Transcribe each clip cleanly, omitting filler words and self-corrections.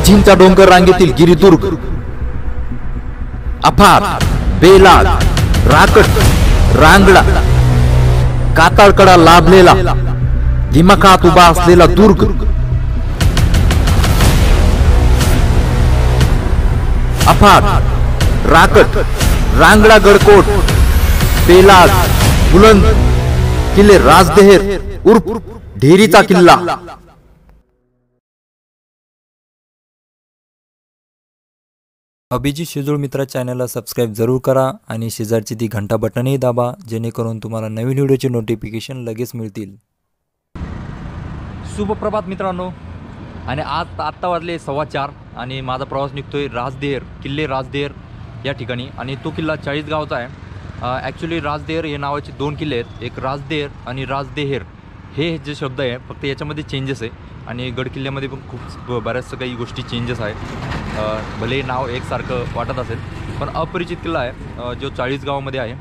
अजिंठा डोंगर रांगेतील गिरिदुर्ग, अफाट, बेलाग, राकट, रांगडा, कातळकडा लाभलेला, दिमाखात उभा असलेला दुर्ग, अफाट, राकट, रांगडा गडकोट, बेलाग, बुलंद किल्ले, राजदेहेर उर्फ ढेरीचा किल्ला। अभिजित शेजूळ मित्रा चॅनलला सबस्क्राईब जरूर करा आणि शेजारची ती घंटा बटनही दाबा, जेणेकरून तुम्हाला नवीन व्हिडिओचे नोटिफिकेशन लगेच मिळतील। शुभप्रभात मित्रांनो, आणि आत्ता वाजले 4:15 आणि माझा प्रवास निघतोय राजदेहेर, किल्ले राजदेहेर या ठिकाणी। आणि तो किल्ला 40 गावचा आहे। ॲक्च्युली राजदेहेर हे नावाचे 2 किल्ले आहेत, एक राजदेहेर आणि राजदेहेर हे जे शब्द आहे फक्त याच्यामध्ये चेंजेस आहे। आणि गडकिल्ल्यामध्ये पण खूप बऱ्याचशा काही गोष्टी चेंजेस आहेत। भले नाव एकसारखं वाटत असेल पण अपरिचित किल्ला आहे जो 40 गावामध्ये आहे।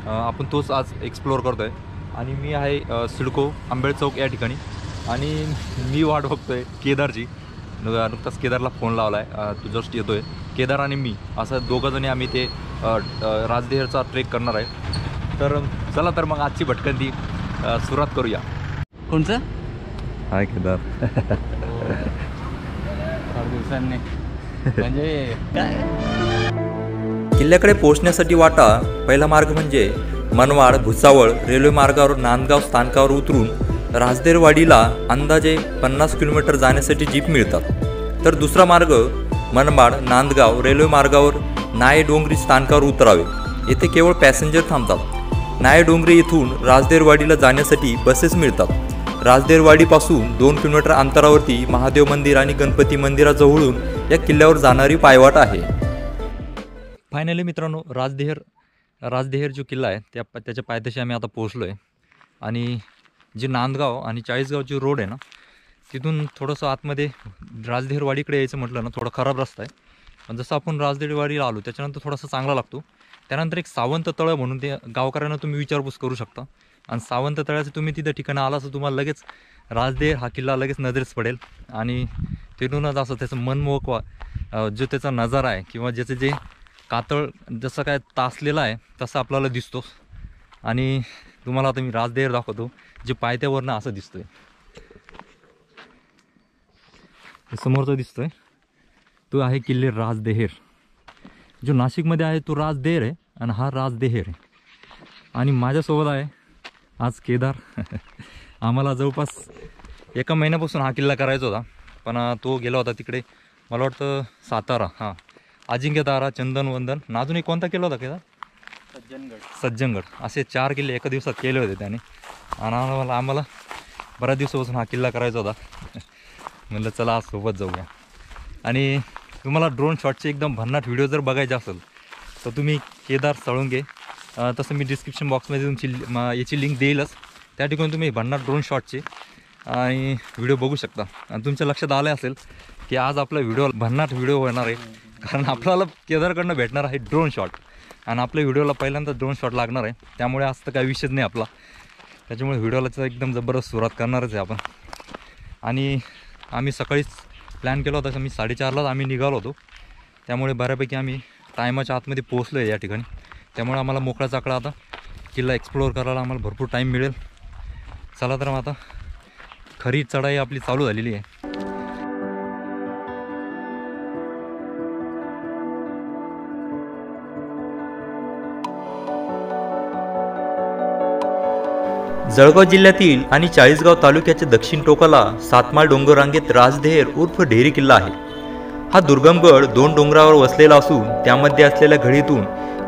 आपण तोच आज एक्सप्लोअर करतो आहे। आणि मी आहे सिडको आंबेड चौक या ठिकाणी, आणि मी वाट बघतोय केदारची। नुकताच केदारला फोन लावला आहे, तो जस्ट येतो आहे। केदार आणि मी असं दोघंजणी आम्ही ते राजदेहेरचा ट्रेक करणार आहे। तर चला तर मग आजची भटकंती सुरुवात करूया। कोणचं? हाय केदार। दिवसांनी म्हणजे किल्ल्याकडे पोहोचण्यासाठी वाटा पहिला मार्ग म्हणजे मनमाड भुसावळ रेल्वे मार्गावर नांदगाव स्थानकावर उतरून राजदेरवाडीला अंदाजे 50 किलोमीटर जाण्यासाठी जीप मिळतात। तर दुसरा मार्ग मनमाड नांदगाव रेल्वे मार्गावर नाये डोंगरी स्थानकावर उतरावे, येथे केवळ पॅसेंजर थांबतात। नाये डोंगरी येथून राजदेरवाडीला जाण्यासाठी बसेस मिळतात। राजदेरवाडीपासून 2 किलोमीटर अंतरावरती महादेव मंदिर आणि गणपती मंदिराजवळून या किल्ल्यावर जाणारी पायवाट आहे। फायनली मित्रांनो, राजदेहेर जो किल्ला आहे त्याच्या पायथ्याशी आम्ही आता पोहोचलो आहे। आणि जे नांदगाव आणि 40 जो रोड आहे ना, तिथून थोडंसं आतमध्ये राजदेहेरवाडीकडे यायचं म्हटलं ना थोडा खराब रस्ता आहे। पण जसं आपण राजदेहेरवाडीला आलो त्याच्यानंतर थोडासा चांगला लागतो। त्यानंतर एक सावंत तळं म्हणून ते गावकऱ्यांना तुम्ही विचारपूस करू शकता, आणि सावंत तळ्याचं तुम्ही तिथं ठिकाणं आला असं तुम्हाला लगेच राजदेहेर हा किल्ला लगेच नजरेस पडेल। आणि तिथूनच असं त्याचं मनमोहक जो त्याचा नजारा आहे किंवा ज्याचं जे कातळ जसं काय तासलेला आहे तसं आपल्याला दिसतो। आणि तुम्हाला आता मी राजदेहेर दाखवतो, जे पायथ्यावरनं असं दिसतोय। समोरचा दिसतोय तो आहे किल्ले राजदेहेर। जो नाशिकमध्ये आहे तो राजदेहेर आहे आणि हा राजदेहेर आहे। आणि माझ्यासोबत आहे आज केदार। आम्हाला जवळपास 1 महिन्यापासून हा किल्ला करायचा होता, पण तो गेला होता तिकडे, मला वाटतं सातारा, हां अजिंक्यतारा, चंदनवंदन, अजून एक कोणता किल्ला होता केदार? सज्जनगड। असे 4 किल्ले एका दिवसात केले होते त्याने। आणि आम्हाला बऱ्याच दिवसापासून हा किल्ला करायचा होता। म्हणलं चला आज सोबत जाऊया। आणि तुम्हाला ड्रोन शॉटचे एकदम भन्नाट व्हिडिओ जर बघायचे असेल तर तुम्ही केदार सळुंगे, तसं मी डिस्क्रिप्शन बॉक्समध्ये तुमची याची लिंक देईलच, त्या ठिकाणी तुम्ही भन्नाट ड्रोन शॉटचे आणि व्हिडिओ बघू शकता। आणि तुमच्या लक्षात आलं असेल की आज आपला भन्नाट व्हिडिओ होणार आहे, कारण आपल्याला केदारकडनं भेटणार आहे ड्रोन शॉट, आणि आपल्या व्हिडिओला पहिल्यांदा ड्रोन शॉट लागणार आहे। त्यामुळे आज तर काही विषयच नाही आपला, त्याच्यामुळे व्हिडिओला एकदम जबरदस्त सुरुवात करणारच आहे आपण। आणि आम्ही सकाळीच प्लॅन केला होता, मी 4:30लाच आम्ही निघालो होतो, त्यामुळे बऱ्यापैकी आम्ही टायमाच्या आतमध्ये पोहोचलो आहे या ठिकाणी। त्यामुळे आम्हाला मोकळा चाकळा आता किल्ला एक्सप्लोअर करायला आम्हाला भरपूर टाईम मिळेल। चला तर मग आता खरी चढाई आपली चालू झालेली आहे। जळगाव जिल्ह्यातील आणि 40 तालुक्याच्या दक्षिण टोकाला सातमाळ डोंगर रांगेत राजदेहेर उर्फ ढेरी किल्ला आहे। हा दुर्गमगड 2 डोंगरावर वसलेला असून त्यामध्ये असलेल्या घडीतून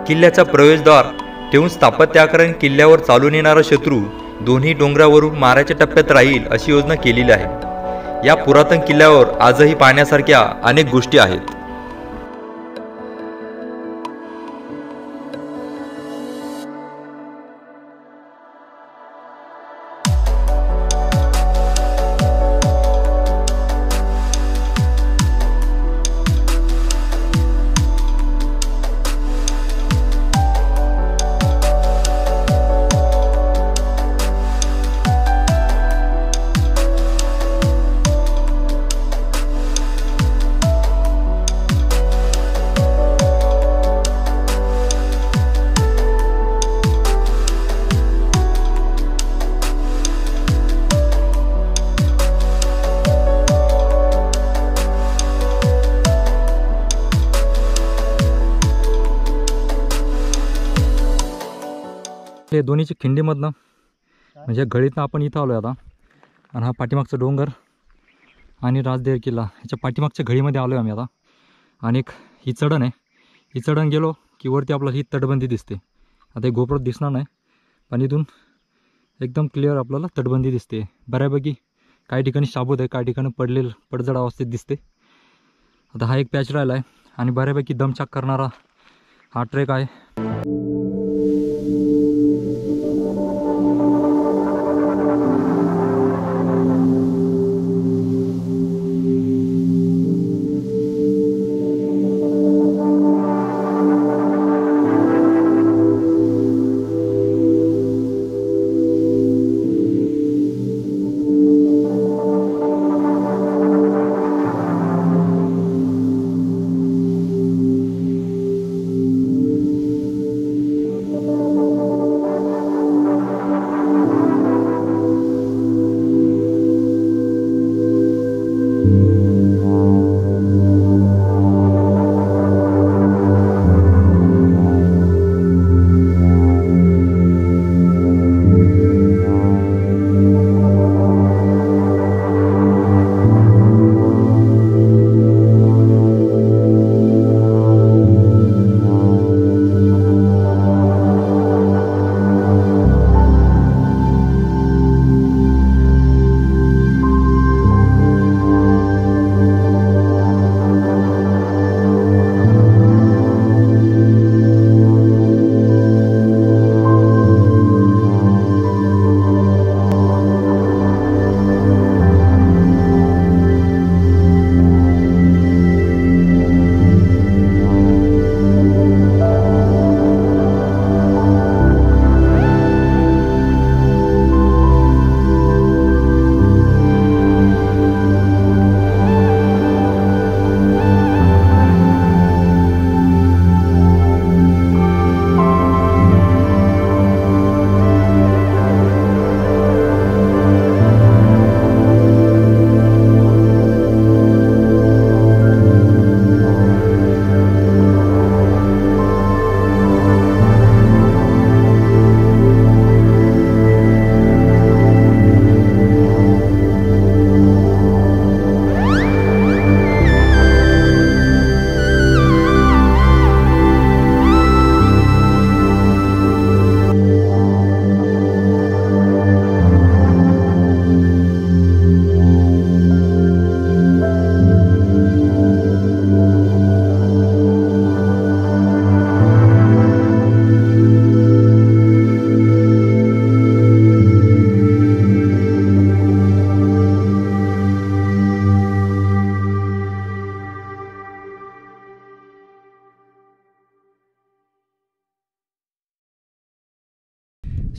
किल्ल्याचा प्रवेशद्वार ठेवून स्थापत्याकाराने किल्ल्यावर चालून येणारा शत्रू दोन्ही डोंगरावरून मारायच्या टप्प्यात राहील अशी योजना केलेली आहे। या पुरातन किल्ल्यावर आजही पाहण्यासारख्या अनेक गोष्टी आहेत। ते दोन्हीची खिंडीमधनं म्हणजे गळीतनं आपण इथं आलो आहे आता. आणि हा पाठीमागचा डोंगर आणि राजदेर किल्ला ह्याच्या पाठीमागच्या घळीमध्ये आलो आहे आम्ही आता. आणि एक ही चढण आहे, ही चढण गेलो की वरती आपल्याला ही तटबंदी दिसते. आता हे गोप्रोत दिसणार नाही पण इथून एकदम क्लिअर आपल्याला तटबंदी दिसते बऱ्यापैकी. काही ठिकाणी शाबूत आहे, काही ठिकाणी पडझड अवस्थेत दिसते. आता हा एक पॅच राहिला आहे आणि बऱ्यापैकी दमछाक करणारा हा ट्रेक आहे.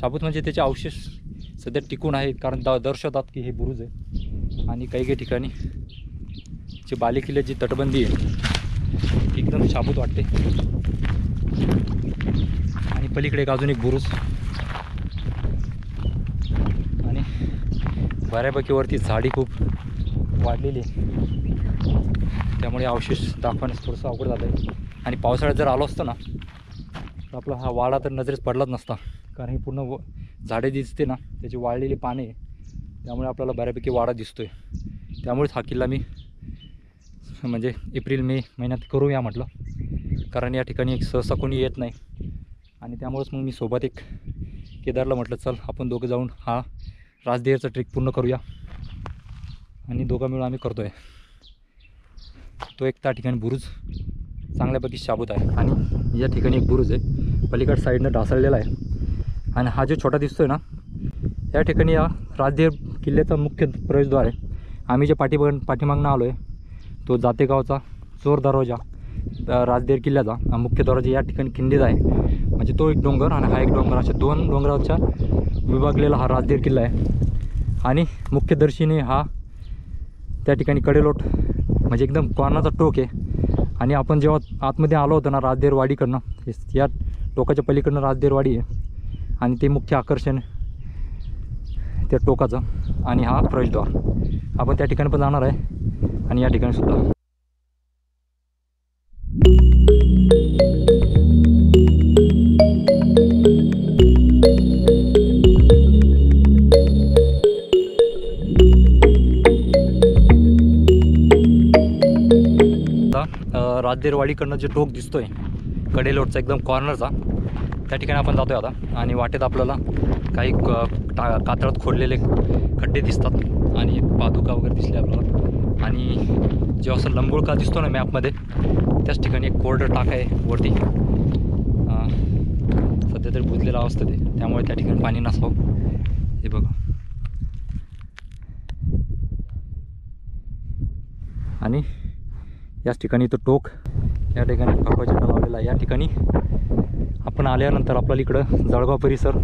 शाबूत म्हणजे त्याचे अवशेष सध्या टिकून आहेत, कारण दर्शवतात की हे बुरुज आहे. आणि काही काही ठिकाणी जी बालेकिल्ल्याची तटबंदी आहे ती एकदम शाबूत वाटते. आणि पलीकडे एक अजून एक बुरुज आणि बऱ्यापैकी वरती झाडी खूप वाढलेली आहे, त्यामुळे अवशेष दाखवण्यास थोडंसं अवघड झालं आहे. आणि पावसाळ्यात जर आलो असतं ना तर आपला हा वाडा तर नजरेस पडलाच नसता, कारण ही पूर्ण झाडे दिसते ना त्याची वाळलेली पाने, त्यामुळे आपल्याला बऱ्यापैकी वाडा दिसतो आहे. त्यामुळेच हा किल्ला मी म्हणजे एप्रिल मे महिन्यात करूया म्हटलं, कारण या ठिकाणी एक सहसा कोणी येत नाही. आणि त्यामुळेच मग मी सोबत एक केदारला म्हटलं चल आपण दोघं जाऊन हा राजदेहरचा ट्रेक पूर्ण करूया. आणि दोघं मिळून आम्ही करतो आहे. तो एक त्या ठिकाणी बुरुज चांगल्यापैकी शाबूत आहे आणि या ठिकाणी एक बुरुज आहे पलीकड साईडनं ढासळलेला आहे. आणि हा जो छोटा दिसतोय ना या ठिकाणी या राजदेहर किल्ल्याचा मुख्य प्रवेशद्वार आहे. आम्ही जे पाठीमागनं आलो आहे तो जातेगावचा चोर दरवाजा राजदेहर किल्ल्याचा मुख्य दरवाजा या ठिकाणी खिंडीत आहे. म्हणजे तो एक डोंगर आणि हा एक डोंगर अशा दोन डोंगराच्या विभागलेला हा राजदेहर किल्ला आहे. आणि मुख्यदर्शनी हा त्या ठिकाणी कडेलोट म्हणजे एकदम कॉर्नरचा टोक आहे. आणि आपण जेव्हा आतमध्ये आलो होतो ना राजदेहर वाडीकडनं, या टोकाच्या पलीकडनं राजदेहर वाडी आहे आणि ते मुख्य आकर्षण त्या टोकाचं. आणि हा प्रवेशद्वार आपण त्या ठिकाणी पण जाणार आहे आणि या ठिकाणी सुद्धा. राजदेरवाडीकडनं जे टोक दिसतोय कडेलोटचा एकदम कॉर्नरचा, त्या ठिकाणी आपण जातोय आता. आणि वाटेत आपल्याला काही कातळात खोदलेले खड्डे दिसतात आणि पादुका वगैरे दिसले आपल्याला. आणि जेव्हा असं लंबोळका दिसतो ना मॅपमध्ये, त्याच ठिकाणी एक कोरडं टाक आहे वरती. सध्या तरी बुजलेलं अवस्थेत आहे, त्यामुळे त्या ठिकाणी पाणी नसावं. हे बघा. आणि याच ठिकाणी तो टोक, या ठिकाणी ठोका झेंडा लावलेला आहे. या ठिकाणी आपण आल्यानंतर आपल्याला इकडं जळगाव परिसर,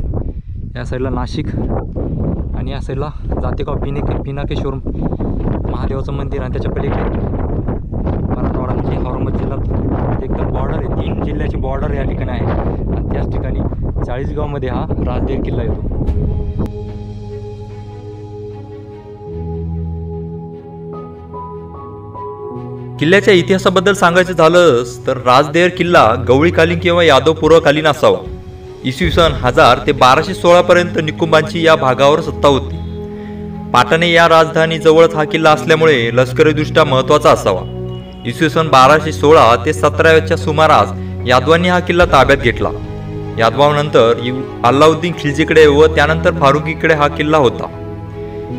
या साईडला नाशिक आणि या साईडला जातेगाव पिनाकेश्वर महादेवाचं मंदिर आणि त्याच्या पलीकडे मराठवाडा म्हणजे औरंगाबाद जिल्ह्यात एकदम बॉर्डर आहे, 3 जिल्ह्याची बॉर्डर या ठिकाणी आहे. आणि त्याच ठिकाणी चाळीसगावमध्ये हा राजदेर किल्ला येतो. किल्ल्याच्या इतिहासाबद्दल सांगायचं झालंच तर राजदेर किल्ला गवळीकालीन किंवा यादव पूर्वकालीन असावा. इसवी सन 1000 ते 1216 पर्यंत निकुंबांची या भागावर सत्ता होती. पाटणे या राजधानी जवळच हा किल्ला असल्यामुळे लष्करीदृष्ट्या महत्त्वाचा असावा. इसवी सन 1216 ते 17च्या सुमारास यादवांनी हा किल्ला ताब्यात घेतला. यादवानंतर अल्लाउद्दीन खिलजीकडे व त्यानंतर फारुकीकडे हा किल्ला होता.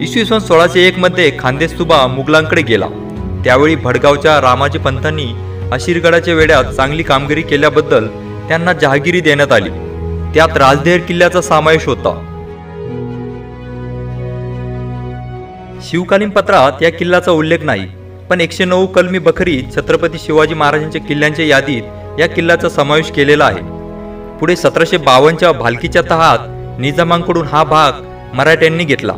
इसवी सन 1601 मध्ये खानदेशतुबा मुघलांकडे गेला. त्यावेळी भडगावच्या रामाजी पंतांनी अशीरगडाच्या वेढ्यात चांगली कामगिरी केल्याबद्दल त्यांना जहागिरी देण्यात आली. त्यात राजदेर किल्ल्याचा समावेश होता. शिवकालीन पत्रात या किल्ल्याचा उल्लेख नाही, पण 109 कलमी बखरी छत्रपती शिवाजी महाराजांच्या किल्ल्यांच्या यादीत या किल्ल्याचा समावेश केलेला आहे. पुढे 1752च्या भालकीच्या तहात निजामांकडून हा भाग मराठ्यांनी घेतला.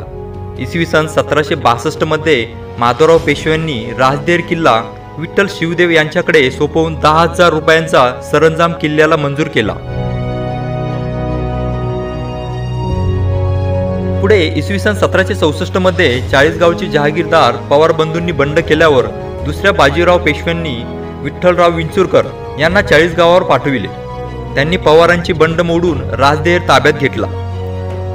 इसवी सन 1762 मध्ये माधवराव पेशव्यांनी राजदेर किल्ला विठ्ठल शिवदेव यांच्याकडे सोपवून 10,000 रुपयांचा सरंजाम किल्ल्याला मंजूर केला. पुढे इसवी सन 1764 मध्ये चाळीसगावचे जहागीरदार पवार बंधूंनी बंड केल्यावर दुसऱ्या बाजीराव पेशव्यांनी विठ्ठलराव विंचुरकर यांना चाळीसगावावर पाठविले. त्यांनी पवारांची बंड मोडून राजदेर ताब्यात घेतला.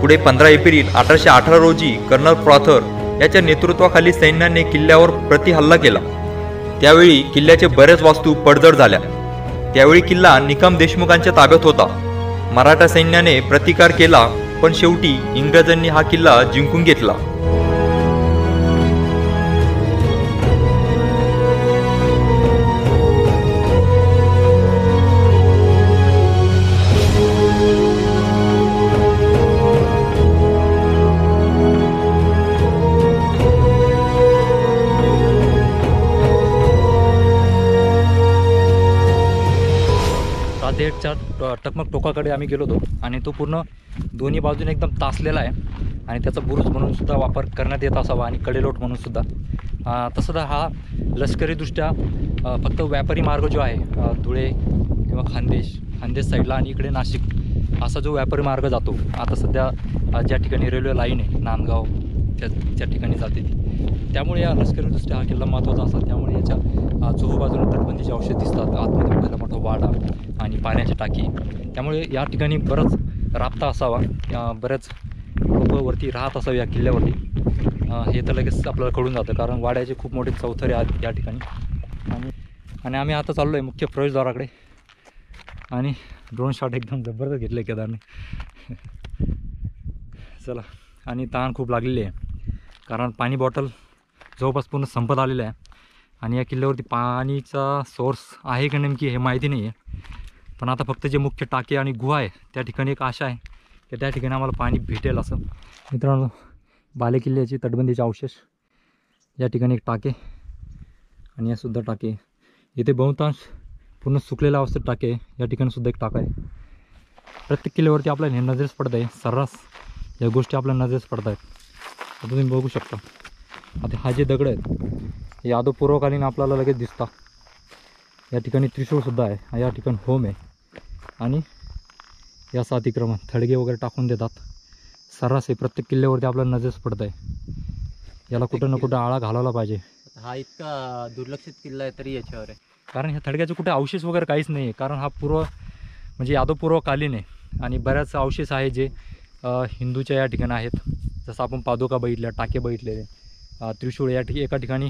पुढे 15 एप्रिल 1818 रोजी कर्नल प्रॉथर याच्या नेतृत्वाखाली सैन्याने किल्ल्यावर प्रतिहल्ला केला. त्यावेळी किल्ल्याचे बरेच वास्तू पडझड झाल्या. त्यावेळी किल्ला निकम देशमुखांच्या ताब्यात होता. मराठा सैन्याने प्रतिकार केला, पण शेवटी इंग्रजांनी हा किल्ला जिंकून घेतला. राजदेरच्या टकमक टोकाकडे आम्ही गेलो होतो आणि तो पूर्ण दोन्ही बाजूने एकदम तासलेला आहे आणि त्याचा बुरुज म्हणून सुद्धा वापर करण्यात येत असावा आणि कडेलोट म्हणून सुद्धा. तसं तर हा लष्करीदृष्ट्या फक्त व्यापारी मार्ग जो आहे धुळे किंवा खानदेश साईडला आणि इकडे नाशिक असा जो व्यापारी मार्ग जातो, आता सध्या ज्या ठिकाणी रेल्वे लाईन आहे नांदगाव त्या ठिकाणी जाते ती, त्यामुळे या लष्करीदृष्ट्या हा किल्ला महत्त्वाचा असतात. त्यामुळे याच्या चोहोबाजूने तटबंदीचे अवशेष दिसतात, आतमध्ये बघायला मोठा वाडा आणि पाण्याची टाकी. त्यामुळे या ठिकाणी बरंच राबता असावा, बऱ्याच लोक वरती राहत असावे या किल्ल्यावरती. हे तर लगेच आपल्याला कळून जातं, कारण वाड्याचे खूप मोठे चौथरे आहेत या ठिकाणी. आणि आम्ही आता चाललो आहे मुख्य प्रवेशद्वाराकडे आणि ड्रोन शॉट एकदम जबरदस्त घेतले केदारने. चला. आणि तहान खूप लागलेली आहे, कारण पाणी बॉटल जवळपास पूर्ण संपत आलेलं आहे आणि या किल्ल्यावरती पाणीचा सोर्स आहे का नेमकी हे माहिती नाही आहे. पण आता फक्त जे मुख्य टाके आणि गुहा आहे त्या ठिकाणी एक आशा आहे की त्या ठिकाणी आम्हाला पाणी भेटेल असं. मित्रांनो, बालेकिल्ल्याची तटबंदीचे अवशेष, या ठिकाणी एक टाके आणि यासुद्धा टाके. इथे बहुतांश पूर्ण सुकलेल्या अवस्थेत टाके आहे. या ठिकाणी सुद्धा एक टाका आहे. प्रत्येक किल्ल्यावरती आपल्याला हे नजरेस पडत आहे, सर्रास या गोष्टी आपल्या नजरेस पडत आहेत. आता तुम्ही बघू शकता. आता हा जे दगड आहेत यादव पूर्वकालीन आपल्याला लगेच दिसतात. या ठिकाणी त्रिशूळसुद्धा आहे, या ठिकाणी होम आहे आणि या अतिक्रमण थडगे वगैरे टाकून देतात. सर्रास आहे, प्रत्येक किल्ल्यावरती आपल्याला नजरेस पडत आहे. याला कुठं ना कुठं आळा घालायला पाहिजे. हा इतका दुर्लक्षित किल्ला आहे तरी याच्यावर आहे, कारण ह्या थडग्याचे कुठे अवशेष वगैरे काहीच नाही आहे. कारण हा म्हणजे यादव पूर्वकालीन आहे आणि बऱ्याच अवशेष आहे जे हिंदूच्या या ठिकाणी आहेत. जसं आपण पादुका बघितल्या, टाके बघितलेले, त्रिशूळ. एका ठिकाणी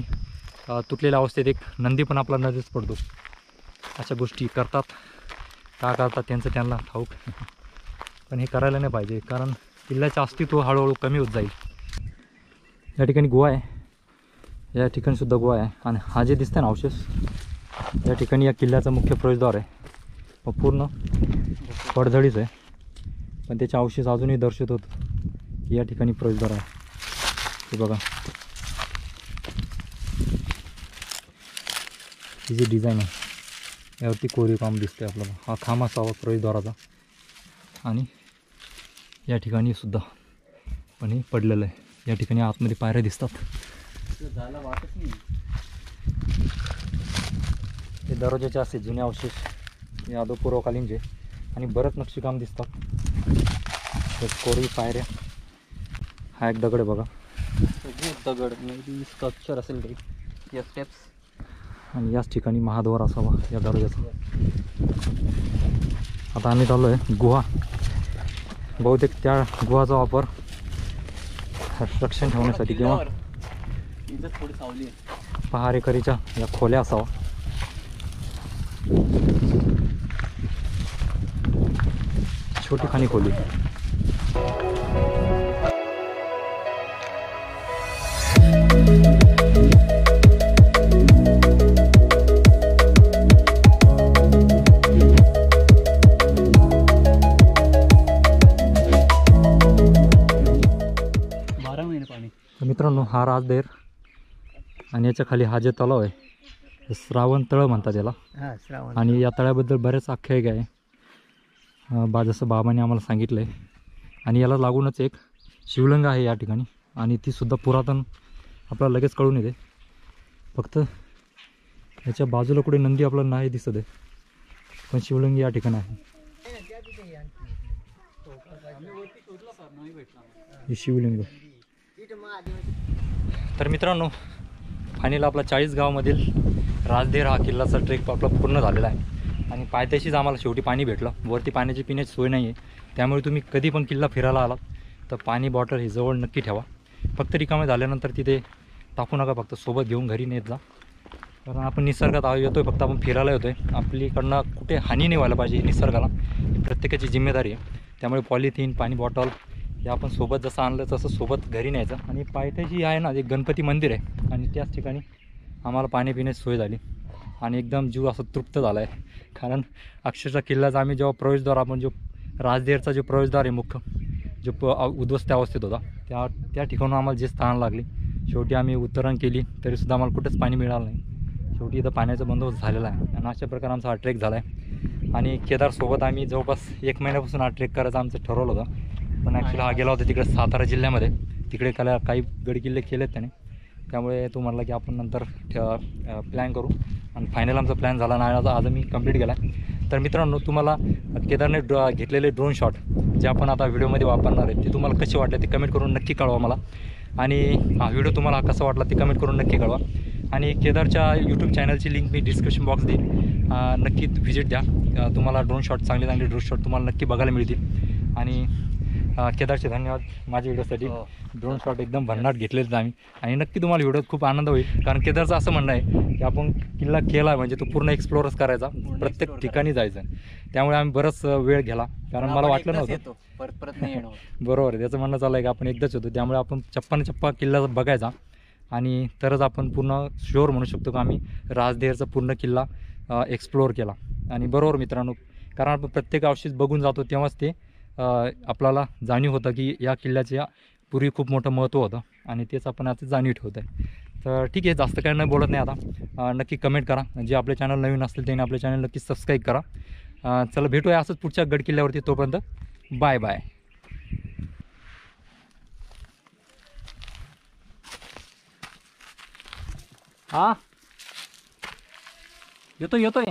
तुटलेल्या अवस्थेत एक नंदी पण आपला नजरेस पडतो. अशा गोष्टी करतात, का करतात त्यांचं त्यांना ठाऊक. पण हे करायला नाही पाहिजे, कारण किल्ल्याचं अस्तित्व हळूहळू कमी होत जाईल. या ठिकाणी गुहा आहे, या ठिकाणी सुद्धा गुहा आहे. आणि हा जे दिसतं ना अवशेष, या ठिकाणी या किल्ल्याचा मुख्य प्रवेशद्वार आहे. व पूर्ण पडझडीच आहे, पण त्याचे अवशेष अजूनही दर्शवत होत या ठिकाणी प्रवेशद्वार आहे. हे बघा, ही जी डिझाईन आहे यावरती कोरीव काम दिसते आपल्याला. हा खांब असावा प्रवेशद्वाराचा. आणि या ठिकाणी सुद्धा पण हे पडलेलं आहे. या ठिकाणी आतमध्ये पायऱ्या दिसतात. झाला वाटत नाही. हे दरवाजाचे असे जुने अवशेष, यादवपूर्वकालीनचे. आणि बरंच नक्षीकाम दिसतात. तर कोरीव पायऱ्या. हा एक दगड आहे बघा, सगळे दगड म्हणजे स्ट्रक्चर असेल काही या स्टेप्स. आणि याच ठिकाणी महाद्वार असावा या दरवाजाचा. आता आम्ही चाललो आहे गुहा. बहुतेक त्या गुहाचा वापर रक्षण ठेवण्यासाठी किंवा इथं थोडी सावली आहे. पहारेकरीच्या या खोल्या असावा. छोटी खाणी खोली. तर मित्रांनो, हा राजदेर आणि याच्या खाली हा जे तलाव आहे हे श्रावण तळ म्हणतात याला. श्रावण. आणि या तळ्याबद्दल बरेच आख्यायिका आहे, जसं बाबांनी आम्हाला सांगितलं आहे. आणि याला लागूनच एक शिवलिंग आहे या ठिकाणी, आणि ती सुद्धा पुरातन आपल्याला लगेच कळून येते. फक्त याच्या बाजूला कुठे नंदी आपल्याला नाही दिसत आहे, पण शिवलिंग या ठिकाणी आहे. हे शिवलिंग. तर मित्रांनो, फायनल आपला 40 गावामधील राजदेर हा किल्ल्याचा ट्रेक आपला पूर्ण झालेला आहे. आणि पायथ्याशीच आम्हाला शेवटी पाणी भेटलं. वरती पाण्याची पिण्याची सोय नाही आहे, त्यामुळे तुम्ही कधी पण किल्ला फिरायला आलात तर पाणी बॉटल ही जवळ नक्की ठेवा. फक्त रिकामे झाल्यानंतर तिथे टाकू नका, फक्त सोबत घेऊन घरी नेत जा. कारण आपण निसर्गात येतो आहे, फक्त आपण फिरायला येतो आहे. आपलीकडनं कुठे हानी नाही व्हायला पाहिजे निसर्गाला, ही प्रत्येकाची जिम्मेदारी आहे. त्यामुळे पॉलिथिन, पाणी बॉटल हे आपण सोबत जसं आणलं तसं सोबत घरी न्यायचं. आणि पायथ्याशी आहे ना, एक गणपती मंदिर आहे, आणि त्याच ठिकाणी आम्हाला पाणी पिण्याची सोय झाली. आणि एकदम जीव असं तृप्त झाला आहे. कारण अक्षरशः किल्ल्याचा आम्ही जेव्हा प्रवेशद्वार, आपण जो राजदेरचा जो प्रवेशद्वार आहे मुख्य, जो उद्ध्वस्त अवस्थेत होता, त्या ठिकाणून आम्हाला जे स्थान लागले, शेवटी आम्ही उतरण केली तरीसुद्धा आम्हाला कुठेच पाणी मिळालं नाही. शेवटी इथं पाण्याचा बंदोबस्त झालेला आहे. आणि अशा प्रकारे आमचा हा ट्रेक झाला आहे. आणि केदारसोबत आम्ही जवळपास 1 महिन्यापासून हा ट्रेक करायचं आमचं ठरवलं होतं. पण ॲक्च्युली हा गेला होता तिकडे सातारा जिल्ह्यामध्ये. तिकडे काही गडकिल्ले केलेत त्याने, त्यामुळे तो म्हटला की आपण नंतर प्लॅन करू. आणि फायनल आमचा प्लॅन झाला नाही, आज आम्ही कंप्लीट केला. तर मित्रांनो, तुम्हाला केदारने घेतलेले ड्रोन शॉट जे आपण आता व्हिडिओमध्ये वापरणार आहे ते तुम्हाला कसे वाटले ते कमेंट करून नक्की कळवा मला. आणि हा व्हिडिओ तुम्हाला कसा वाटला ते कमेंट करून नक्की कळवा. आणि केदारच्या यूट्यूब चॅनलची लिंक मी डिस्क्रिप्शन बॉक्स देईन, नक्की व्हिजिट द्या. तुम्हाला ड्रोन शॉट, चांगले ड्रोन शॉट तुम्हाला नक्की बघायला मिळतील. आणि केदारचे धन्यवाद माझ्या व्हिडिओसाठी. ड्रोन शॉट एकदम भन्नाट घेतलेत आम्ही. आणि नक्की तुम्हाला व्हिडिओत खूप आनंद होईल, कारण केदारचं असं म्हणणं आहे की आपण किल्ला केला म्हणजे तो पूर्ण एक्सप्लोरच करायचा, प्रत्येक ठिकाणी जायचं. त्यामुळे आम्ही बरंच वेळ गेला, कारण मला वाटलं नव्हतं परत नाही येणार. बरोबर आहे, त्याचं म्हणणं चाललं आहे की आपण एकदाच होतो. त्यामुळे आपण चप्पा किल्ला बघायचा, आणि तरच आपण पूर्ण शुअर म्हणू शकतो की आम्ही राजदेरचा पूर्ण किल्ला एक्सप्लोअर केला. आणि बरोबर मित्रांनो, कारण आपण प्रत्येक अवशेष बघून जातो तेव्हाच ते आपल्याला जाणीव होतं की या किल्ल्याच्या पूर्वी खूप मोठं महत्त्व होतं, आणि तेच आपण आता जाणीव ठेवत आहे. तर ठीक आहे, जास्त काही नाही बोलत नाही आता. नक्की कमेंट करा. जे आपले चॅनल नवीन असतील त्यांनी आपले चॅनल नक्की सबस्क्राईब करा. चला भेटूया असंच पुढच्या गडकिल्ल्यावरती. तोपर्यंत बाय बाय. येतोय